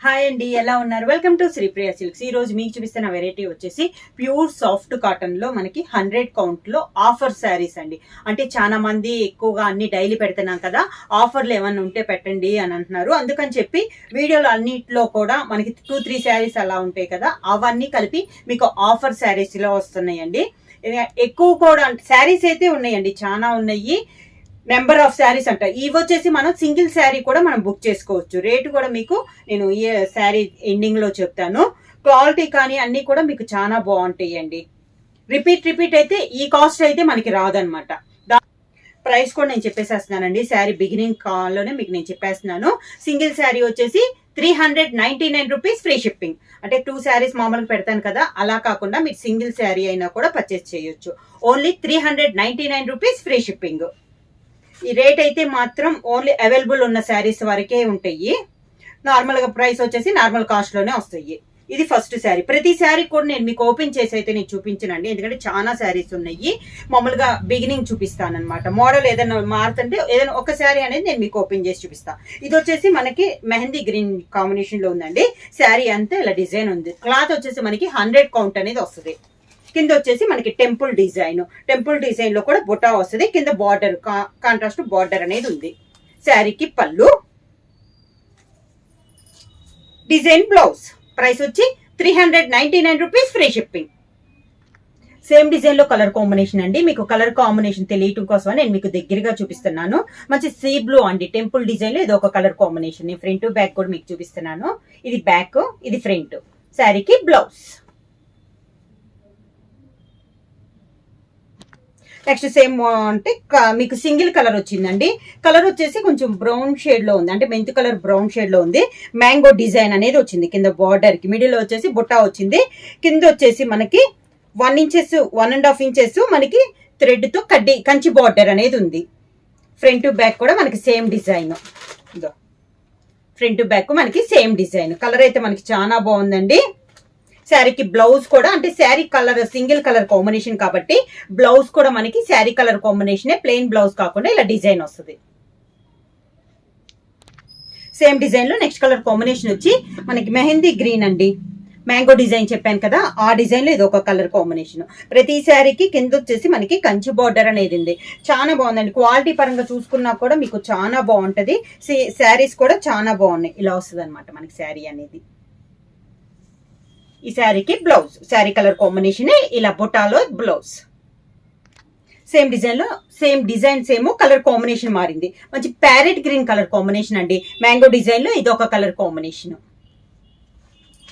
Hi అండి, ఎలా ఉన్నారు? Welcome to Sripriya silks. ఈ రోజు మీకు చూపిస్తున్న వెరైటీ వచ్చేసి ప్యూర్ సాఫ్ట్ కాటన్ లో మనకి 100 కౌంట్ లో ఆఫర్ శారీస్ అండి. అంటే చాలా మంది ఎక్కువగా అన్ని డైలీ పెడుతున్నాం కదా, ఆఫర్లు ఏమన్నా ఉంటే పెట్టండి అని అంటున్నారు. అందుకని చెప్పి వీడియోలో అన్నిట్లో కూడా మనకి 2-3 శారీస్ అలా ఉంటాయి కదా, అవన్నీ కలిపి మీకు ఆఫర్ శారీస్ లో వస్తున్నాయండి. ఎక్కువ కూడా శారీస్ అయితే ఉన్నాయండి, చాలా ఉన్నాయి. నెంబర్ ఆఫ్ శారీస్ అంట. ఇవి వచ్చేసి మనం సింగిల్ శారీ కూడా మనం బుక్ చేసుకోవచ్చు. రేటు కూడా మీకు నేను ఈ శారీ ఎండింగ్ లో చెప్తాను. క్వాలిటీ కానీ అన్ని కూడా మీకు చాలా బాగుంటాయి అండి. రిపీట్ అయితే ఈ కాస్ట్ అయితే మనకి రాదనమాట. ప్రైస్ కూడా నేను చెప్పేసేస్తున్నానండి. శారీ బిగినింగ్ కాల్లోనే మీకు నేను చెప్పేస్తున్నాను. సింగిల్ శారీ వచ్చేసి 399 రూపీస్ ఫ్రీ షిప్పింగ్. అంటే 2 శారీస్ మామూలుగా పెడతాను కదా, అలా కాకుండా మీరు సింగిల్ శారీ అయినా కూడా పర్చేస్ చేయొచ్చు. Only 399 rupees free shipping. ఈ రేట్ అయితే మాత్రం ఓన్లీ అవైలబుల్ ఉన్న శారీస్ వరకే ఉంటాయి. నార్మల్గా ప్రైస్ వచ్చేసి నార్మల్ కాస్ట్ లోనే వస్తాయి. ఇది ఫస్ట్ శారీ. ప్రతి శారీ కూడా నేను మీకు ఓపెన్ చేసి అయితే నేను చూపించనండి, ఎందుకంటే చాలా శారీస్ ఉన్నాయి. మామూలుగా బిగినింగ్ చూపిస్తాను అనమాట. మోడల్ ఏదైనా మారుతుంటే ఏదైనా ఒక శారీ అనేది నేను మీకు ఓపెన్ చేసి చూపిస్తాను. ఇది వచ్చేసి మనకి మెహందీ గ్రీన్ కాంబినేషన్ లో ఉందండి. శారీ అంతా ఇలా డిజైన్ ఉంది. క్లాత్ వచ్చేసి మనకి 100 కౌంట్ అనేది వస్తుంది. కింద వచ్చేసి మనకి టెంపుల్ డిజైన్ లో కూడా బుటా వస్తుంది. కింద బార్డర్ కాంట్రాస్ట్ బార్డర్ అనేది ఉంది. శారీకి పళ్ళు, డిజైన్ బ్లౌజ్. ప్రైస్ వచ్చి 399 rupees free shipping. Same design లో కలర్ కాంబినేషన్ అండి. మీకు కలర్ కాంబినేషన్ తెలియటం కోసం నేను మీకు దగ్గరగా చూపిస్తున్నాను. మంచి సీ బ్లూ అండి. టెంపుల్ డిజైన్ లో ఇది ఒక కలర్ కాంబినేషన్. ఫ్రంట్ బ్యాక్ కూడా మీకు చూపిస్తున్నాను. ఇది బ్యాక్, ఇది ఫ్రంట్. శారీకి బ్లౌజ్. నెక్స్ట్ సేమ్ అంటే మీకు సింగిల్ కలర్ వచ్చిందండి. కలర్ వచ్చేసి కొంచెం బ్రౌన్ షేడ్ లో ఉంది, అంటే మెంతు కలర్ బ్రౌన్ షేడ్ లో ఉంది. మ్యాంగో డిజైన్ అనేది వచ్చింది. కింద బార్డర్ కి మిడిల్ వచ్చేసి బుట్టా వచ్చింది. కింద వచ్చేసి మనకి 1.5 ఇంచెస్ మనకి థ్రెడ్ తో కంచి బార్డర్ అనేది ఉంది. ఫ్రంట్ బ్యాక్ కూడా మనకి సేమ్ డిజైన్. ఫ్రంట్ బ్యాక్ మనకి సేమ్ డిజైన్. కలర్ అయితే మనకి చాలా బాగుందండి. శారీకి బ్లౌజ్ కూడా, అంటే sari colour single colour combination కాబట్టి బ్లౌజ్ కూడా మనకి sari colour combination, plain blouse కాకుండా ఇలా డిజైన్ వస్తుంది. సేమ్ డిజైన్ లో నెక్స్ట్ కలర్ కాంబినేషన్ వచ్చి మనకి మెహందీ గ్రీన్ అండి. మ్యాంగో డిజైన్ చెప్పాను కదా, ఆ డిజైన్ లో ఇది ఒక కలర్ కాంబినేషన్. ప్రతి శారీకి కింద వచ్చేసి మనకి కంచి బార్డర్ అనేది ఉంది. చాలా బాగుందండి. క్వాలిటీ పరంగా చూసుకున్నా కూడా మీకు చాలా బాగుంటది. శారీస్ కూడా చాలా బాగున్నాయి. ఇలా వస్తుంది అనమాట మనకి శారీ అనేది. ఈ శారీకి బ్లౌజ్, శారీ కలర్ కాంబినేషన్ ఇలా బుటాలో blouse. Same design same colour combination మారింది. మంచి ప్యారెట్ గ్రీన్ కలర్ కాంబినేషన్ అండి. మ్యాంగో డిజైన్ లో ఇది ఒక colour combination.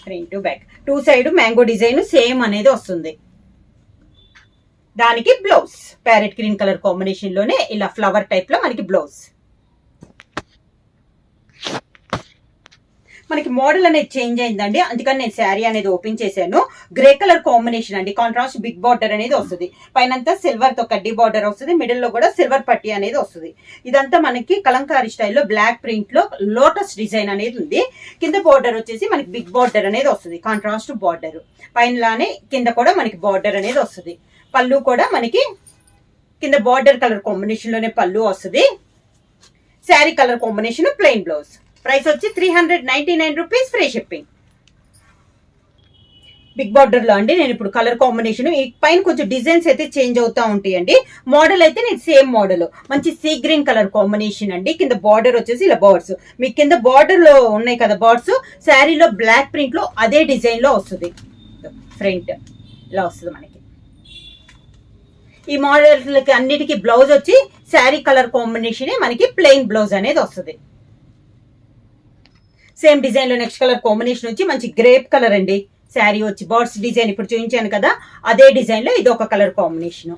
Front back 2 side mango design same అనేది వస్తుంది. దానికి blouse parrot green colour combination లోనే ఇలా ఫ్లవర్ టైప్ లో మనకి బ్లౌజ్. మనకి మోడల్ అనేది చేంజ్ అయిందండి, అందుకని నేను శారీ అనేది ఓపెన్ చేశాను. గ్రే కలర్ కాంబినేషన్ అండి. కాంట్రాస్ట్ బిగ్ బార్డర్ అనేది వస్తుంది. పైనంతా సిల్వర్ తో కడ్డీ బార్డర్ వస్తుంది. మిడిల్ లో కూడా సిల్వర్ పట్టీ అనేది వస్తుంది. ఇదంతా మనకి కలంకారీ స్టైల్లో బ్లాక్ ప్రింట్ లో లోటస్ డిజైన్ అనేది ఉంది. కింద బార్డర్ వచ్చేసి మనకి బిగ్ బార్డర్ అనేది వస్తుంది. కాంట్రాస్ట్ బార్డర్ పైనలానే కింద కూడా మనకి బార్డర్ అనేది వస్తుంది. పళ్ళు కూడా మనకి కింద బార్డర్ కలర్ కాంబినేషన్ లోనే పళ్ళు వస్తుంది. Sari colour combination plain blouse. Price వచ్చి 399 rupees free shipping. Big border లో అండి. నేను ఇప్పుడు కలర్ కాంబినేషన్ ఈ పైన కొంచెం డిజైన్స్ అయితే చేంజ్ అవుతా ఉంటాయండి. మోడల్ అయితే నేను సేమ్ మోడల్ మంచి సీ గ్రీన్ కలర్ కాంబినేషన్ అండి. కింద బార్డర్ వచ్చేసి ఇలా బర్డ్స్, మీకు కింద బార్డర్ లో ఉన్నాయి కదా బర్డ్స్, శారీలో బ్లాక్ ప్రింట్ లో అదే డిజైన్ లో వస్తుంది. ఫ్రంట్ ఇలా వస్తుంది మనకి. ఈ మోడల్ అన్నిటికీ బ్లౌజ్ వచ్చి శారీ కలర్ కాంబినేషన్ మనకి ప్లెయిన్ బ్లౌజ్ అనేది వస్తుంది. సేమ్ డిజైన్ లో నెక్స్ట్ కలర్ కాంబినేషన్ వచ్చి మంచి గ్రేప్ కలర్ అండి. శారీ వచ్చి బర్డ్స్ డిజైన్ ఇప్పుడు చూపించాను కదా, అదే డిజైన్ లో ఇది ఒక కలర్ కాంబినేషన్.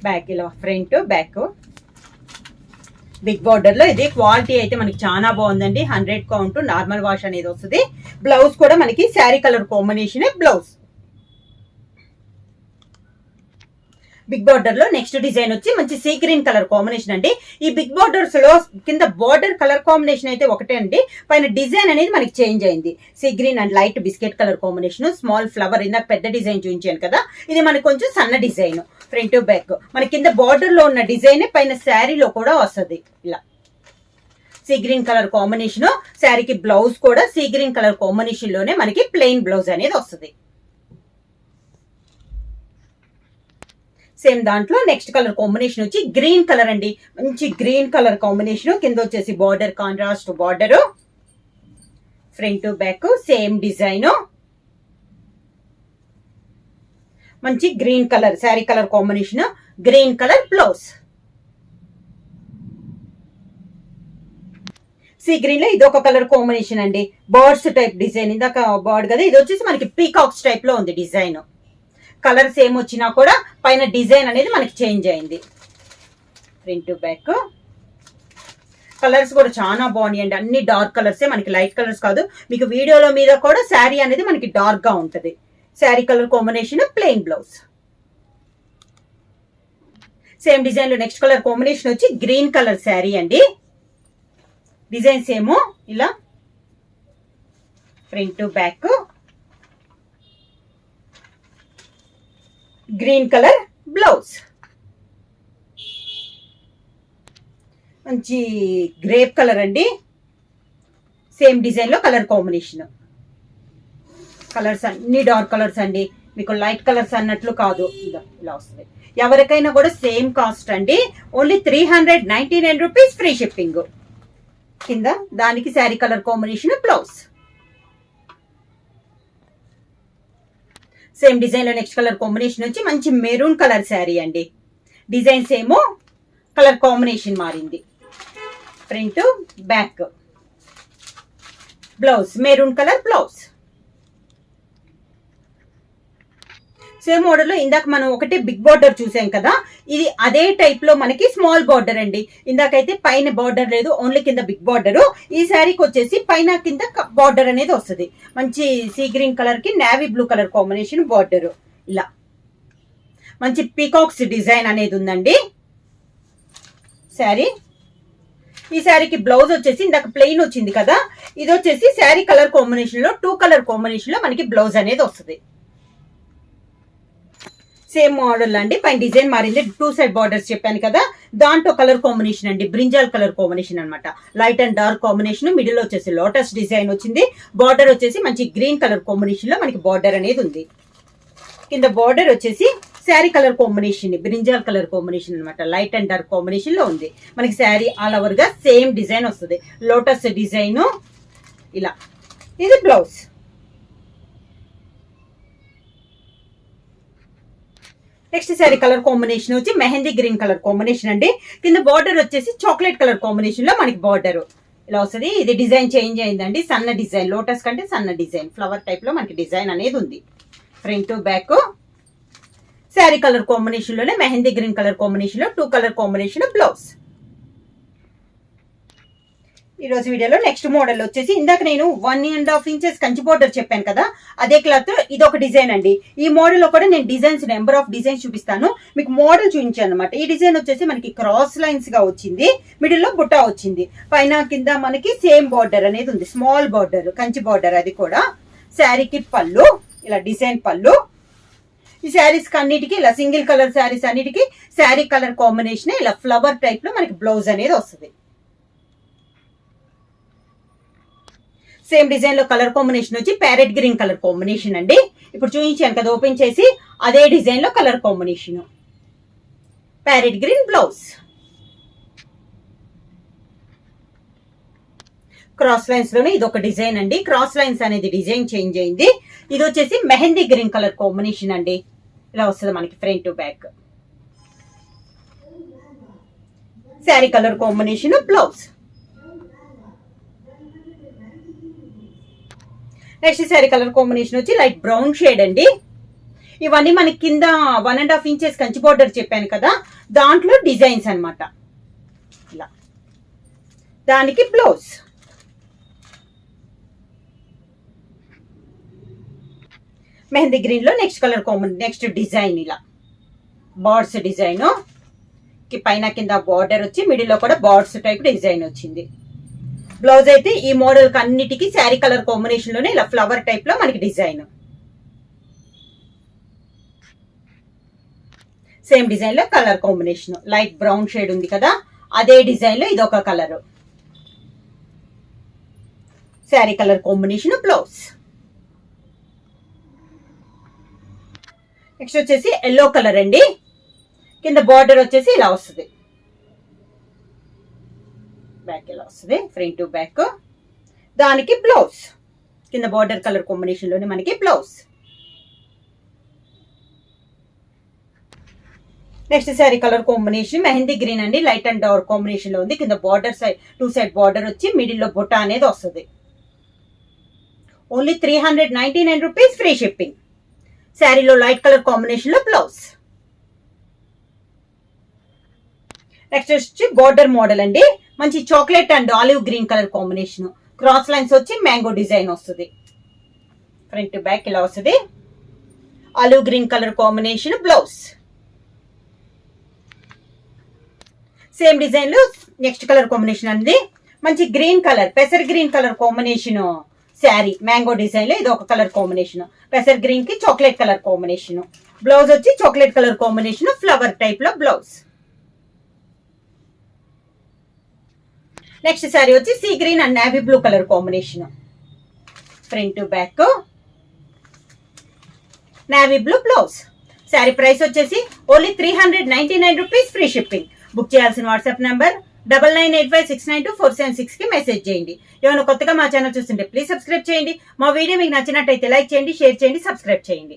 బ్యాక్ ఇలా ఫ్రంట్ బ్యాక్ బిగ్ బార్డర్ లో ఇది. క్వాలిటీ అయితే మనకి చాలా బాగుందండి. 100 కౌంట్ నార్మల్ వాష్ అనేది వస్తుంది. బ్లౌజ్ కూడా మనకి sari colour combination blouse. Big border లో నెక్స్ట్ డిజైన్ వచ్చి మంచి సీ గ్రీన్ కలర్ కాంబినేషన్ అండి. ఈ బిగ్ బార్డర్స్ లో కింద బార్డర్ కలర్ కాంబినేషన్ అయితే ఒకటే అండి, పైన డిజైన్ అనేది మనకి చేంజ్ అయింది. See green and light biscuit colour combination, small flower. ఇందాక పెద్ద డిజైన్ చూపించాను కదా, ఇది మనకి కొంచెం సన్న డిజైన్. ఫ్రంట్ బ్యాక్ మన కింద బార్డర్ లో ఉన్న డిజైన్ పైన శారీలో కూడా వస్తుంది ఇలా. Sea green colour combination. శారీకి బ్లౌజ్ కూడా సీ గ్రీన్ కలర్ కాంబినేషన్ లోనే మనకి ప్లెయిన్ బ్లౌజ్ అనేది వస్తుంది. సేమ్ దాంట్లో నెక్స్ట్ కలర్ కాంబినేషన్ వచ్చి గ్రీన్ కలర్ అండి. మంచి గ్రీన్ కలర్ కాంబినేషన్. కింద వచ్చేసి border contrast border, front to back same design. మంచి green colour sari colour combination, green colour blouse. Sea green లో ఇది ఒక కలర్ కాంబినేషన్ అండి. Birds type design. ఇందాక బర్డ్ కదా, ఇది వచ్చేసి మనకి పీకాక్స్ టైప్ లో ఉంది డిజైన్. కలర్ సేమ్ వచ్చినా కూడా పైన డిజైన్ అనేది మనకి చేంజ్ అయింది. ఫ్రంట్ టు బ్యాక్ కలర్స్ కూడా చాలా బాగున్నాయండి. అన్ని డార్క్ కలర్సే, మనకి లైట్ కలర్స్ కాదు. మీకు వీడియోలో మీద కూడా శారీ అనేది మనకి డార్క్ గా ఉంటది. Sari colour combination plain blouse. Same design లో నెక్స్ట్ కలర్ కాంబినేషన్ వచ్చి గ్రీన్ కలర్ శారీ అండి. డిజైన్స్ ఏమో ఇలా front to back green colour blouse. మంచి గ్రేప్ కలర్ అండి. సేమ్ డిజైన్ లో కలర్ కాంబినేషన్. కలర్స్ అన్ని డార్క్ కలర్స్ అండి. మీకు లైట్ కలర్స్ అన్నట్లు కాదు, ఇలా వస్తుంది. ఎవరికైనా కూడా సేమ్ కాస్ట్ అండి. Only 399 rupees free shipping. కింద దానికి sari colour combination blouse. Same design లో నెక్స్ట్ కలర్ కాంబినేషన్ వచ్చి మంచి మెరూన్ కలర్ శారీ అండి. డిజైన్స్ ఏమో కలర్ కాంబినేషన్ మారింది. Front back blouse maroon colour blouse. Same model లో ఇందాక మనం ఒకటి బిగ్ బార్డర్ చూసాం కదా, ఇది అదే టైప్ లో మనకి స్మాల్ బార్డర్ అండి. ఇందాకైతే పైన బార్డర్ లేదు, ఓన్లీ కింద బిగ్ బార్డర్. ఈ శారీకి వచ్చేసి పైన కింద బార్డర్ అనేది వస్తుంది. మంచి సీ గ్రీన్ కలర్ కి navy blue colour combination border. ఇలా మంచి పీకాక్స్ డిజైన్ అనేది ఉందండి శారీ. ఈ శారీకి బ్లౌజ్ వచ్చేసి ఇందాక ప్లెయిన్ వచ్చింది కదా, ఇది వచ్చేసి శారీ కలర్ కాంబినేషన్ లో 2 కలర్ కాంబినేషన్ లో మనకి బ్లౌజ్ అనేది వస్తుంది. సేమ్ మోడల్ అండి. పైన డిజైన్ మారింది. 2 సైడ్ బార్డర్స్ చెప్పాను కదా, దాంట్లో కలర్ కాంబినేషన్ అండి బ్రింజాల్ కలర్ కాంబినేషన్ అనమాట. Light and dark combination. Middle వచ్చేసి లోటస్ డిజైన్ వచ్చింది. బార్డర్ వచ్చేసి మంచి గ్రీన్ కలర్ కాంబినేషన్ లో మనకి బార్డర్ అనేది ఉంది. కింద బార్డర్ వచ్చేసి sari colour combination brinjal colour combination అనమాట. లైట్ అండ్ డార్క్ కాంబినేషన్ లో ఉంది. మనకి శారీ ఆల్ ఓవర్ గా సేమ్ డిజైన్ వస్తుంది. లోటస్ డిజైన్ ఇలా. ఇది blouse. Next sari colour combination వచ్చి మెహందీ గ్రీన్ కలర్ కాంబినేషన్ అండి. కింద బార్డర్ వచ్చేసి చాక్లెట్ కలర్ కాంబినేషన్ లో మనకి బార్డర్ ఇలా వస్తుంది. ఇది డిజైన్ చేంజ్ అయిందండి. సన్న డిజైన్, లోటస్ కంటే సన్న డిజైన్, ఫ్లవర్ టైప్ లో మనకి డిజైన్ అనేది ఉంది. Front to back sari colour combination లోనే మెహందీ గ్రీన్ కలర్ కాంబినేషన్ లో 2 కలర్ కాంబినేషన్ బ్లౌజ్. ఈ రోజు వీడియోలో నెక్స్ట్ మోడల్ వచ్చేసి ఇందాక నేను 1.5 ఇంచెస్ కంచి బోర్డర్ చెప్పాను కదా, అదే క్లాత్ ఇది ఒక డిజైన్ అండి. ఈ మోడల్ లో కూడా నేను డిజైన్స్ నెంబర్ ఆఫ్ డిజైన్స్ చూపిస్తాను. మీకు మోడల్ చూపించాను అనమాట. ఈ డిజైన్ వచ్చేసి మనకి క్రాస్ లైన్స్ గా వచ్చింది. మిడిల్ లో బుట్ట వచ్చింది. పైన కింద మనకి సేమ్ బార్డర్ అనేది ఉంది. Small border Kanchi border. అది కూడా శారీకి పళ్ళు ఇలా డిజైన్ పళ్ళు. ఈ శారీస్ అన్నిటికీ ఇలా సింగిల్ కలర్ శారీస్ అన్నిటికీ శారీ కలర్ కాంబినేషన్ ఇలా ఫ్లవర్ టైప్ లో మనకి బ్లౌజ్ అనేది వస్తుంది. సేమ్ డిజైన్ లో కలర్ కాంబినేషన్ వచ్చి ప్యారెట్ గ్రీన్ కలర్ కాంబినేషన్ అండి. ఇప్పుడు చూపించాను కదా ఓపెన్ చేసి, అదే డిజైన్ లో colour combination parrot green blouse. Cross lines లోనే ఇది ఒక డిజైన్ అండి. క్రాస్ లైన్స్ అనేది డిజైన్ చేంజ్ అయింది. ఇది వచ్చేసి మెహందీ గ్రీన్ కలర్ కాంబినేషన్ అండి. ఇలా వస్తుంది మనకి front to back. Sari colour combination blouse. Next sari colour combination వచ్చి లైట్ బ్రౌన్ షేడ్ అండి. ఇవన్నీ మనకి కింద 1.5 ఇంచెస్ కంచి బోర్డర్ చెప్పాను కదా, దాంట్లో డిజైన్స్ అనమాట. ఇలా దానికి బ్లౌజ్. మెహందీ గ్రీన్ లో next colour combination next design ఇలా బర్డ్స్ డిజైన్ కి పైన కింద బార్డర్ వచ్చి మిడిల్ లో కూడా బర్డ్స్ టైప్ డిజైన్ వచ్చింది. బ్లౌజ్ అయితే ఈ మోడల్ అన్నిటికీ శారీ కలర్ కాంబినేషన్ లోనే ఇలా ఫ్లవర్ టైప్ లో మనకి డిజైన్. సేమ్ డిజైన్ లో colour combination light brown shade ఉంది కదా, అదే డిజైన్ లో ఇదొక colour. Sari colour combination blouse. Next వచ్చేసి ఎల్లో కలర్ అండి. కింద బార్డర్ వచ్చేసి ఇలా వస్తుంది, బ్యాక్ ఇలా వస్తుంది, ఫ్రంట్ టు బ్యాక్. దానికి బ్లౌజ్ కింద బార్డర్ కలర్ కాంబినేషన్ లోనే మనకి blouse. Next sari colour combination mehndi green అండి, లైట్ అండ్ డార్క్ కాంబినేషన్ లో ఉంది. కింద బార్డర్ సైడ్ 2 సైడ్ బార్డర్ వచ్చి మిడిల్ లో బుట్ట అనేది వస్తుంది. Only 399 rupees, free shipping. శారీలో లైట్ కలర్ కాంబినేషన్ లో బ్లౌజ్. నెక్స్ట్ వచ్చి బార్డర్ మోడల్ అండి, మంచి chocolate and olive green colour combination. Cross lines వచ్చి మ్యాంగో డిజైన్ వస్తుంది. ఫ్రంట్ బ్యాక్ ఇలా వస్తుంది. Olive green colour combination blouse. Same design లో నెక్స్ట్ కలర్ కాంబినేషన్ అండి, మంచి గ్రీన్ కలర్, పెసర్ green colour combination sari. Mango design లో ఇది ఒక కలర్ కాంబినేషన్. పెసర్ గ్రీన్ కి చాక్లెట్ కలర్ కాంబినేషన్. బ్లౌజ్ వచ్చి chocolate colour combination, flower type లో బ్లౌజ్. నెక్స్ట్ శారీ వచ్చి sea green and navy blue colour combination. Front back navy blue blouse. Sari price వచ్చేసి only 399 rupees, free shipping. Book చేయాల్సిన WhatsApp number 9985692476 కి message చేయండి. ఏమైనా కొత్తగా మా ఛానల్ చూస్తుంటే ప్లీజ్ సబ్స్క్రైబ్ చేయండి. మా వీడియో మీకు నచ్చినట్టయితే లైక్ చేయండి, షేర్ చేయండి, సబ్స్క్రైబ్ చేయండి.